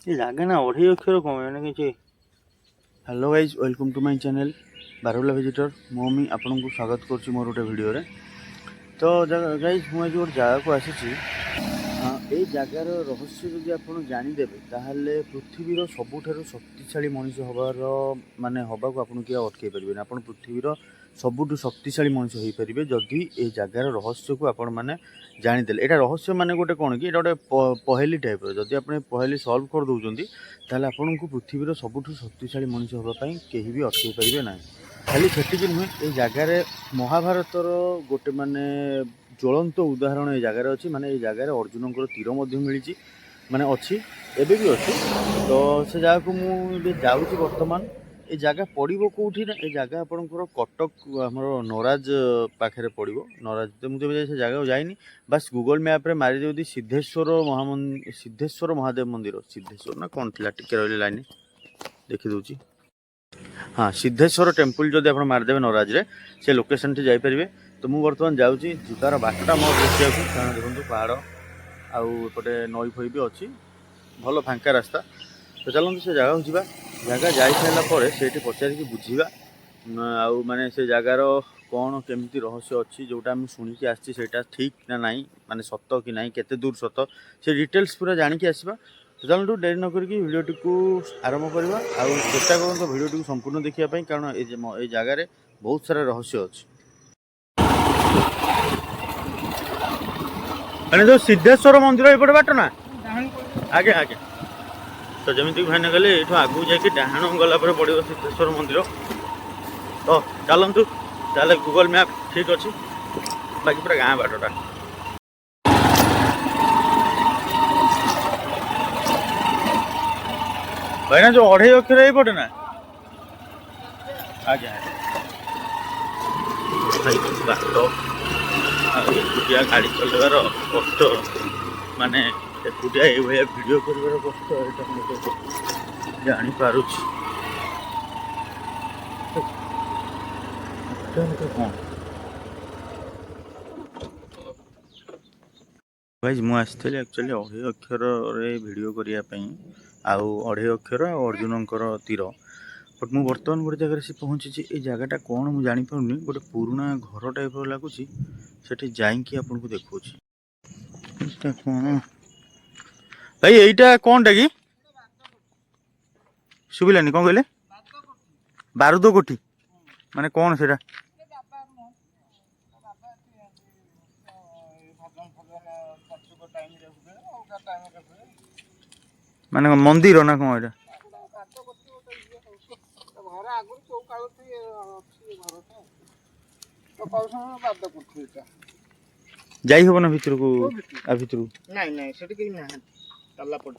ये ଜାଗା ନା 2.5 ଅକ୍ଷର କମ ମାନେ କିଛି। Hello guys welcome to my channel बारुला विजिटर मम्मी आपन को स्वागत करुच्ची मोर गोटे वीडियो रे। तो गाइज मुझे गोटे जगह को आसी ये जगार रहस्य जदि आप जानीदेवे ताहले पृथ्वीर सबुठार शक्तिशाली मनीष हबार माने हवा को आपन किए अटकई पारे आप पृथ्वीर सबुठु शक्तिशाली मनीष हो पारे जदि ये जगार रहस्य को आपण मैंने जानीदे। यहाँ रहस्य माने गोटे कौन कि गोटे पहेली टाइप जदि आप पहेली सल्व कर दौरान ताहले आपन को पृथ्वीर सबुठु शक्तिशाली मनीष होगापी कहीं भी अटकई पारे ना। खाली सेटिक नुहे ये जगार महाभारतर गोटे माने ज्वलंत उदाहरण ये जगार अच्छी माने ये जगार अर्जुन तीर मिली माने अच्छी एबे भी अच्छी। तो से जगह को मुझे जाऊँगी बर्तमान ये जगह पड़ो कौटी ना ये जगह आपंकर कटक आमर नराज पाखे पड़ो नराज। तो मुझे से जगह जाइनी बस गूगल मैप्रे मारिदी सिद्धेश्वर सिद्धेश्वर महादेव मंदिर सिद्धेश्वर ना कौन थी टिके रही लाइन देखी दूची हाँ सिद्धेश्वर टेम्पल जब आप मारिदेवे नराज रे से लोकेशन टी जापरेंगे। तो मुझे बर्तमान जाऊँगी जूतार बाटटा मोर देखा कारण देखो पहाड़ आउटे नई फई भी अच्छी भल फांका रास्ता। तो चलते से जगह जा जगह जा सारापर से पचारिकी बुझा आउ माने से जगार कौन केमती रहस्य अच्छी जोटा आम शुणिकी आसी ठीक ना नाई माने सत कि नाई केते दूर सत से डिटेल्स पूरा जानिकी आसवा। तो चलतु डेरी नक भिडियोटी को आरंभ करवा चेष्टा करूँ भिडियोटी को संपूर्ण देखापी कारण ये जगार बहुत सारा रहस्य अच्छी। मैंने जो सिद्धेश्वर मंदिर एपटे बाट ना आगे आगे तो जमी भाई गले ये आगू जाकि डाण गला पड़ो सिद्धेश्वर मंदिर। तो चलतु ताले गूगल मैप ठीक अच्छी बाकी पूरा गाँ बाटटा भाईना जो 2.5 अक्षर एपटे ना आगे एकुटिया गाड़ी चलवार कष्ट माने एकुटिया ये वीडियो कर कष्ट ये जापार भाई मुझे एक्चुअली 2.5 अक्षर वीडियो करने आउ 2.5 अक्षर अर्जुन तीर बट मु बर्तमान गोटे जगह से पहुँची ये जगहटा कौन मुझे जापार गोटे पुराना घर टाइप लगुच से जाकि आपन को देखा कौन भाई यहीटा कौनटा कि शुभिलानी कौन कहले बारूद कोठी माने कौन से माने मंदिर ना कौन एटा जाई हो ना भीतर को आ भीतर नहीं नहीं सेठी के ना ताला पड़छ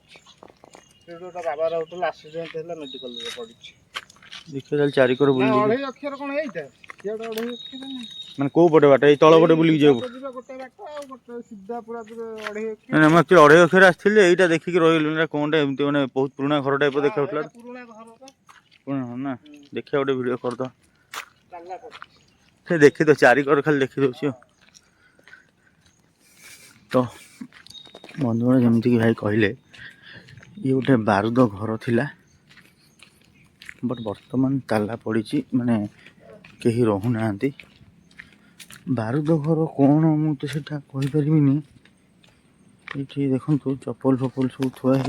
से जोटा बाबा रहउतला एक्सीडेंट हैला मेडिकल रे पड़छ देखिए चल चारि कर बुली 2.5 अक्षर कोन एइता केडा 2.5 अक्षर माने को पटे बाटे तळ पटे बुली जेबो गोटे बाट आ गोटे सीधा पूरा 2.5 अक्षर ना मैं 2.5 अक्षर आथिले एइटा देखि के रहिलु ना कोनटा एमती माने बहुत पुराना घर टाइप देखा उठला पुराना घर का पुराना ना देखिया गोटे वीडियो कर दो ताला पड़छ से देखि तो चारि कर खाली देखि दोछि। तो बंधुगण जमती कि भाई कहले ये गोटे बारूद घर थिला बट वर्तमान ताला पड़ी माने कहीं रहू ना बारूद घर कौन मुझे से कहीपरि ये देखु चप्पल फपल सब थुआई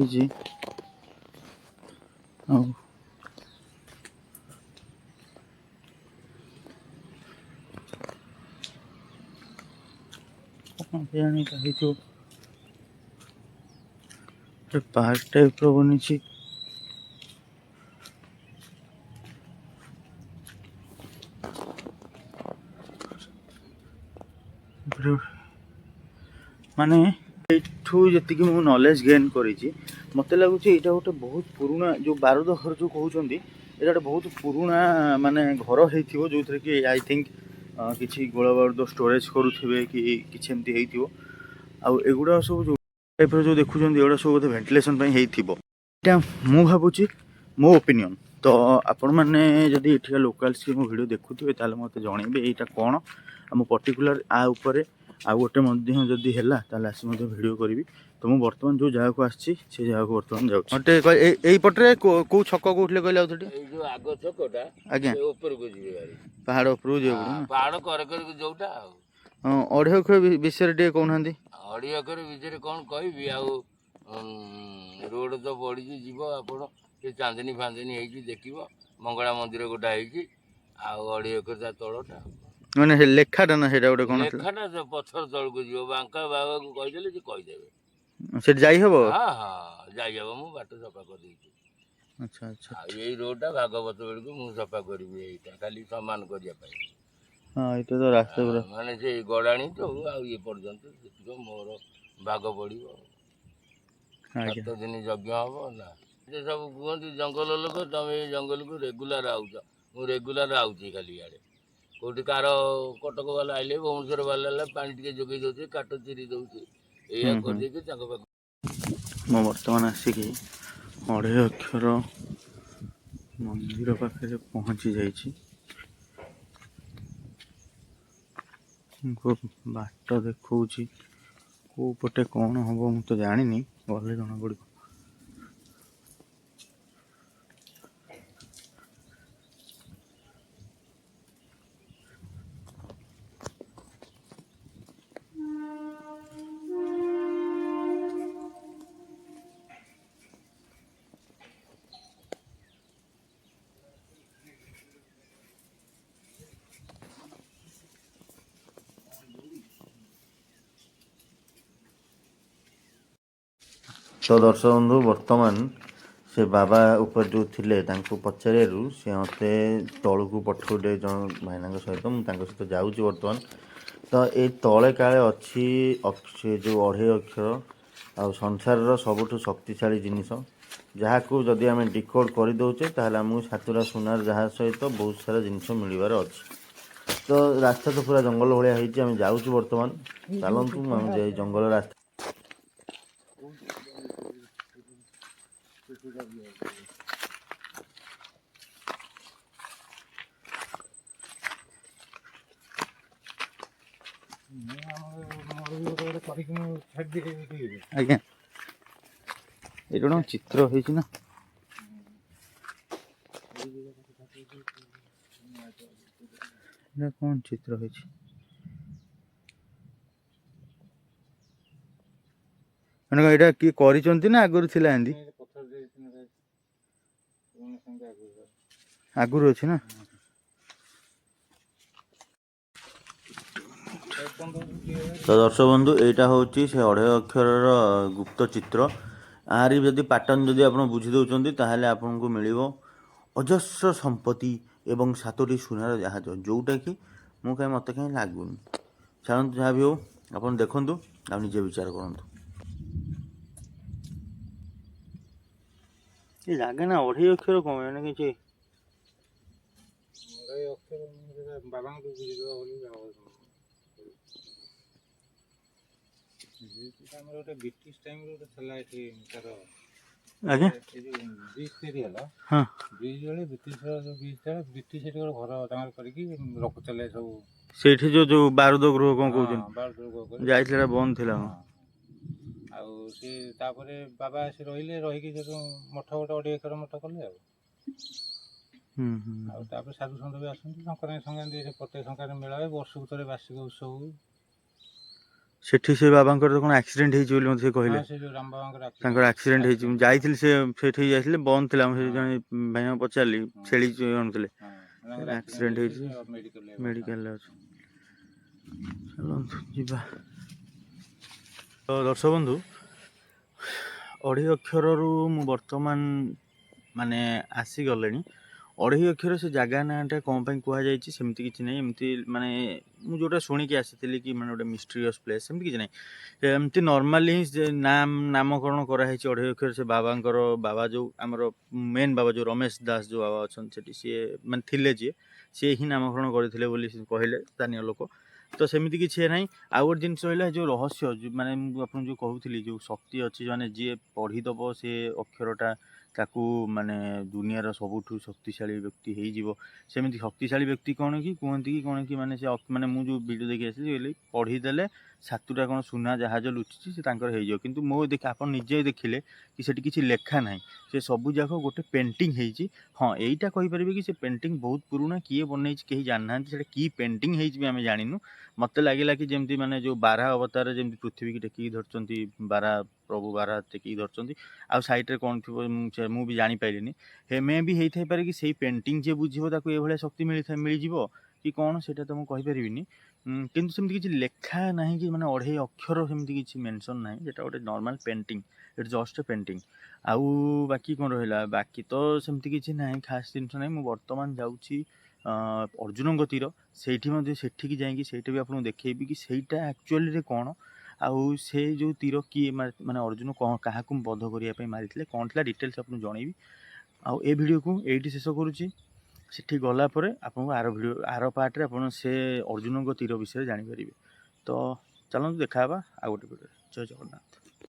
पार्क टाइप बनी माने जी मु नॉलेज गेन करी मत लगुच यहाँ गोटे बहुत पुराना जो बारूद घर जो कहते ये गोटे बहुत पुराना माने घर हो जो थे कि आई थिंक किसी गोला बारूद स्टोरेज करुवे कि एमती एगुड़ा सब जो टाइप जो देखुं एगुड़ा सब बोधे भेन्टिलेसन होता मु भावुची मो ओपिनियन। तो आपण मैंने जदि ये लोकाल्स की मो वीडियो देखुवे ताले मत जनइबे यहाँ कौन आ पर्टिकुलर आ उपरे आ गोटे जदि है भिडियो करी ତ ମୁଁ ବର୍ତ୍ତମାନ ଯେଉଁ ଜାଗାକୁ ଆସିଛି ସେ ଜାଗାକୁ ବର୍ତ୍ତମାନ ଯାଉଛି। ମତେ ଏଇପଟରେ କେଉଁ ଛକ କହୁଥିଲେ କହିଲେ ଆଉ ଥରେ? ଏଇ ଯୋଉ ଆଗ ଛକଟା ଆଜ୍ଞା ସେ ଉପରକୁ ଯିବେ ଗାଡ଼ି। ପାହାଡ଼ ଉପରକୁ ଯିବାକୁ ପଡ଼ିବ ନା? ପାହାଡ଼ କରେ କରିକି ଯୋଉଟା ଆଉ ହଁ ଅଢ଼େଇ ଅକ୍ଷର ବିଷୟରେ ଟିକେ କହୁନାହାନ୍ତି। ଅଢ଼େଇ ଏକର ଭିତରେ କ'ଣ କହିବି ଆଉ। ରୋଡ଼ ତ ପଡ଼ିଛି, ଯିବ ଆପଣ ସେ ଚାନ୍ଦିନୀ ଫାନ୍ଦିନୀ ହେଇଛି ଦେଖିବ। ମଙ୍ଗଳା ମନ୍ଦିର ଗୋଟେ ହେଇଛି, ଆଉ ଅଢ଼େଇ ଏକର ତା ତଳଟା। ମାନେ ଲେଖାଟା ନା ସେଇଟା ଗୋଟେ କ'ଣ ଥିଲା? ଲେଖାଟା ସେ ପଥର ତଳକୁ ଯିବ, ବାଙ୍କା ବାବାକୁ କହିଦେଲେ ସେ କହିଦେବେ। ସେଠି ଯାଇ ହବ? ହଁ ହଁ ଯାଇହବ, ମୁଁ ବାଟ ସଫା କରିଦେଇଛି। ଆଚ୍ଛା ଆଚ୍ଛା। ଆଉ ଏଇ ରୋଡ଼ଟା ଭାଗବତ ବେଳକୁ ମୁଁ ସଫା କରିବି, ଏଇଟା ଖାଲି ସମାନ କରିବା ପାଇଁ। ହଁ ଏଇଟା ତ ରାସ୍ତା ପୁରା ମାନେ ସେ ଗଡ଼ାଣି ତ ଆଉ ଇଏ ପର୍ଯ୍ୟନ୍ତ ସେତିକ ମୋର ଭାଗ ପଡ଼ିବ। ଆଜ୍ଞା। 7 ଦିନ ଯଜ୍ଞ ହବ ନା। ସେ ସବୁ କୁହନ୍ତି ଜଙ୍ଗଲ ଲୋକ, ତମେ ଏଇ ଜଙ୍ଗଲକୁ ରେଗୁଲାର ଆଉଛ। ମୁଁ ରେଗୁଲାର ଆଉଛି ଖାଲି ଇଆଡ଼େ। କେଉଁଠି କାହାର କଟକ ବାଲା ଆଇଲେ, ଭୁବନେଶ୍ୱର ବାଲା ହେଲେ ପାଣି ଟିକେ ଯୋଗେଇ ଦେଉଛି, କାଠ ଚିରି ଦେଉଛି, ଏଇଆ କରିଦେଇକି ତାଙ୍କ ପାଖକୁ। ମୁଁ ବର୍ତ୍ତମାନ ଆସିକି ଅଢ଼େଇ ଅକ୍ଷର ମନ୍ଦିର ପାଖରେ ପହଞ୍ଚି ଯାଇଛି। ବାଟ ଦେଖଉଛି, କେଉଁ ପଟେ କ'ଣ ହବ ମୁଁ ତ ଜାଣିନି, ଗଲେ ଜଣାପଡ଼ିବ। ତ ଦର୍ଶକ ବନ୍ଧୁ, ବର୍ତ୍ତମାନ ସେ ବାବା ଉପରେ ଯେଉଁ ଥିଲେ ତାଙ୍କୁ ପଚାରିବାରୁ ସେ ମୋତେ ତଳକୁ ପଠେଇଲେ ଜଣ ଭାଇନାଙ୍କ ସହିତ। ମୁଁ ତାଙ୍କ ସହିତ ଯାଉଛି ବର୍ତ୍ତମାନ। ତ ଏଇ ତଳେ କାଳେ ଅଛି ସେ ଯେଉଁ ଅଢ଼େଇ ଅକ୍ଷର ଆଉ ସଂସାରର ସବୁଠୁ ଶକ୍ତିଶାଳୀ ଜିନିଷ, ଯାହାକୁ ଯଦି ଆମେ ଡିକୋଡ଼୍ କରିଦେଉଛେ ତାହେଲେ ଆମକୁ ସାତଟା ସୁନାର ଜାହାଜ ସହିତ ବହୁତ ସାରା ଜିନିଷ ମିଳିବାର ଅଛି। ତ ରାସ୍ତା ତ ପୁରା ଜଙ୍ଗଲ ଭଳିଆ ହେଇଛି, ଆମେ ଯାଉଛୁ ବର୍ତ୍ତମାନ। ଚାଲନ୍ତୁ ଆମେ ଯାଇ ଜଙ୍ଗଲ ରାସ୍ତା। ଆଜ୍ଞା ଏଇଟା ଗୋଟେ ଚିତ୍ର ହେଇଛି ନା? ଏଇଟା କ'ଣ ଚିତ୍ର ହେଇଛି? ମାନେ ଏଇଟା କିଏ କରିଛନ୍ତି ନା ଆଗରୁ ଥିଲା ଏମିତି? ଆଗରୁ ଅଛି ନା? ତ ଦର୍ଶକ ବନ୍ଧୁ, ଏଇଟା ହେଉଛି ସେ ଅଢ଼େଇ ଅକ୍ଷରର ଗୁପ୍ତ ଚିତ୍ର। ଆରି ଯଦି ପାଟର୍ନ ଯଦି ଆପଣ ବୁଝି ଦେଉଛନ୍ତି ତାହେଲେ ଆପଣଙ୍କୁ ମିଳିବ ଅଜସ୍ର ସମ୍ପତ୍ତି ଏବଂ 7ଟି ସୁନାର ଜାହାଜ, ଯେଉଁଟାକି ମୋତେ କାହିଁ ଲାଗୁନି। ଛାଡ଼ନ୍ତୁ, ଯାହା ବି ହେଉ ଆପଣ ଦେଖନ୍ତୁ ଆଉ ନିଜେ ବିଚାର କରନ୍ତୁ। ଏ ଜାଗା ନା ଅଢ଼େଇ ଅକ୍ଷର କ'ଣ ମାନେ କିଛି ବାବାଙ୍କୁ ବୁଝିଦେବା ବୋଲି ଆମର ଗୋଟେ ବ୍ରିଟିଶ ଟାଇମରେ ଗୋଟେ ଥିଲା ଏଠି ତାର। ଆଜ୍ଞା ଏ ଯୋଉ ବ୍ରିଜ ତିଆରି ହେଲା, ହଁ ବ୍ରିଜ ବେଳେ ବ୍ରିଟିଶର ଯୋଉ ବ୍ରିଜ ଥିଲା, ବ୍ରିଟିଶ ସେଠି ଗୋଟେ ଘର ତାଙ୍କର କରିକି ରଖୁଥିଲେ ସବୁ। ସେଇଠି ଯୋଉ ବାରୁଦ ଗୃହ କ'ଣ ହଁ, କହୁଛନ୍ତି, ବାଳୁତ କରି ଯାଇଥିଲେ ଏଇଟା ବନ୍ଦ ଥିଲା। ହଁ। ଆଉ ସେ ତାପରେ ବାବା ଆସି ରହିଲେ, ରହିକି ସେଠୁ ମଠ ଗୋଟେ 2.5 ଏକର ମଠ କଲେ ଆଉ। ଆଉ ତାପରେ ସାଧୁ ସନ୍ଥ ବି ଆସନ୍ତି, ସଂକ୍ରାନ୍ତି ସଂକ୍ରାନ୍ତି ପ୍ରତ୍ୟେକ ସଂକ୍ରାନ୍ତି ମେଳା ହୁଏ, ବର୍ଷକୁ ଥରେ ବାର୍ଷିକ ଉତ୍ସବ ହୁଏ। ସେଠି ସେ ବାବାଙ୍କର କ'ଣ ଆକ୍ସିଡେଣ୍ଟ ହେଇଛି ବୋଲି ମୋତେ ସେ କହିଲେ। ହଁ, ସେ ଯୋଉ ରାମ ବାବାଙ୍କର ତାଙ୍କର ଆକ୍ସିଡେଣ୍ଟ ହେଇଛି, ମୁଁ ଯାଇଥିଲି, ସେ ସେଠି ଯାଇଥିଲେ, ବନ୍ଦ ଥିଲା। ମୁଁ ସେଠି ଜଣେ ଭାଇଙ୍କୁ ପଚାରିଲି, ଛେଳି ଆଣୁଥିଲେ, ଆକ୍ସିଡେଣ୍ଟ ହେଇଛି, ମେଡ଼ିକାଲରେ ଅଛି। ଚାଲନ୍ତୁ ଯିବା। ତ ଦର୍ଶକ ବନ୍ଧୁ, ଅଢ଼େଇ ଅକ୍ଷରରୁ ମୁଁ ବର୍ତ୍ତମାନ ମାନେ ଆସିଗଲେଣି। ଅଢ଼େଇ ଅକ୍ଷର ସେ ଜାଗା ନାଁଟା କ'ଣ ପାଇଁ କୁହାଯାଇଛି ସେମିତି କିଛି ନାହିଁ। ଏମିତି ମାନେ ମୁଁ ଯେଉଁଟା ଶୁଣିକି ଆସିଥିଲି କି ମାନେ ଗୋଟେ ମିଷ୍ଟ୍ରିୟସ୍ ପ୍ଲେସ୍, ସେମିତି କିଛି ନାହିଁ। ଏମିତି ନର୍ମାଲି ହିଁ ସେ ନାମକରଣ କରାହେଇଛି ଅଢ଼େଇ ଅକ୍ଷର। ସେ ବାବାଙ୍କର, ବାବା ଯେଉଁ ଆମର ମେନ୍ ବାବା ଯେଉଁ ରମେଶ ଦାସ ଯେଉଁ ବାବା ଅଛନ୍ତି ସେଠି, ସିଏ ମାନେ ଥିଲେ ଯିଏ, ସିଏ ହିଁ ନାମକରଣ କରିଥିଲେ ବୋଲି କହିଲେ ସ୍ଥାନୀୟ ଲୋକ। ତ ସେମିତି କିଛି ନାହିଁ। ଆଉ ଗୋଟେ ଜିନିଷ ରହିଲା, ଯେଉଁ ରହସ୍ୟ, ମାନେ ମୁଁ ଆପଣଙ୍କୁ ଯେଉଁ କହୁଥିଲି, ଯେଉଁ ଶକ୍ତି ଅଛି, ମାନେ ଯିଏ ପଢ଼ିଦେବ ସେ ଅକ୍ଷରଟା, ତାକୁ ମାନେ ଦୁନିଆର ସବୁଠୁ ଶକ୍ତିଶାଳୀ ବ୍ୟକ୍ତି ହେଇଯିବ। ସେମିତି ଶକ୍ତିଶାଳୀ ବ୍ୟକ୍ତି କ'ଣ କି କୁହନ୍ତି କି କ'ଣ କି ମାନେ ସେ ମାନେ ମୁଁ ଯେଉଁ ଭିଡ଼ିଓ ଦେଖି ଆସିଲି, ପଢ଼ିଦେଲେ ସାତୁଟା କ'ଣ ସୁନା ଜାହାଜ ଲୁଚିଛି ସେ ତାଙ୍କର ହେଇଯିବ। କିନ୍ତୁ ମୋ ଆପଣ ନିଜେ ଦେଖିଲେ କି ସେଠି କିଛି ଲେଖା ନାହିଁ, ସେ ସବୁ ଯାକ ଗୋଟେ ପେଣ୍ଟିଂ ହେଇଛି। ହଁ ଏଇଟା କହିପାରିବେ କି ସେ ପେଣ୍ଟିଂ ବହୁତ ପୁରୁଣା, କିଏ ବନେଇଛି କେହି ଜାଣିନାହାନ୍ତି, ସେଟା କି ପେଣ୍ଟିଂ ହେଇଛି ବି ଆମେ ଜାଣିନୁ। ମୋତେ ଲାଗିଲା କି ଯେମିତି ମାନେ ଯେଉଁ ବାରା ଅବତାରରେ ଯେମିତି ପୃଥିବୀକି ଟେକିକି ଧରିଛନ୍ତି, ବାରା ପ୍ରଭୁ ବାରା ଟେକିକି ଧରିଛନ୍ତି, ଆଉ ସାଇଡ଼୍ରେ କ'ଣ ଥିବ ମୁଁ ବି ଜାଣିପାରିଲିନି। ମେ ବି ହେଇଥାଇପାରେ କି ସେଇ ପେଣ୍ଟିଂ ଯିଏ ବୁଝିବ ତାକୁ ଏଭଳିଆ ଶକ୍ତି ମିଳିଯିବ କି କ'ଣ, ସେଇଟା ତ ମୁଁ କହିପାରିବିନି। କିନ୍ତୁ ସେମିତି କିଛି ଲେଖା ନାହିଁ କି ମାନେ ଅଢ଼େଇ ଅକ୍ଷର ସେମିତି କିଛି ମେନସନ୍ ନାହିଁ, ସେଟା ଗୋଟେ normal painting, it's just a painting. ଆଉ ବାକି କ'ଣ ରହିଲା, ବାକି ତ ସେମିତି କିଛି ନାହିଁ, ଖାସ୍ ଜିନିଷ ନାହିଁ। ମୁଁ ବର୍ତ୍ତମାନ ଯାଉଛି ଅର୍ଜୁନଙ୍କ ତୀର, ସେଇଠି ମଧ୍ୟ ସେଠିକି ଯାଇକି ସେଇଟା ବି ଆପଣଙ୍କୁ ଦେଖେଇବି କି ସେଇଟା ଆକ୍ଚୁଆଲିରେ କ'ଣ, ଆଉ ସେ ଯେଉଁ ତୀର କିଏ ମାନେ ଅର୍ଜୁନ କ'ଣ କାହାକୁ ବଧ କରିବା ପାଇଁ ମାରିଥିଲେ, କ'ଣ ଥିଲା ଡିଟେଲ୍ସ ଆପଣଙ୍କୁ ଜଣେଇବି। ଆଉ ଏ ଭିଡ଼ିଓକୁ ଏଇଠି ଶେଷ କରୁଛି। ସେଠି ଗଲା ପରେ ଆପଣଙ୍କୁ ଆର ପାର୍ଟରେ ଆପଣ ସେ ଅର୍ଜୁନଙ୍କ ତୀର ବିଷୟରେ ଜାଣିପାରିବେ। ତ ଚାଲନ୍ତୁ ଦେଖା ହେବା ଆଉ ଗୋଟେ ଭିଡ଼ିଓରେ। ଜୟ ଜଗନ୍ନାଥ।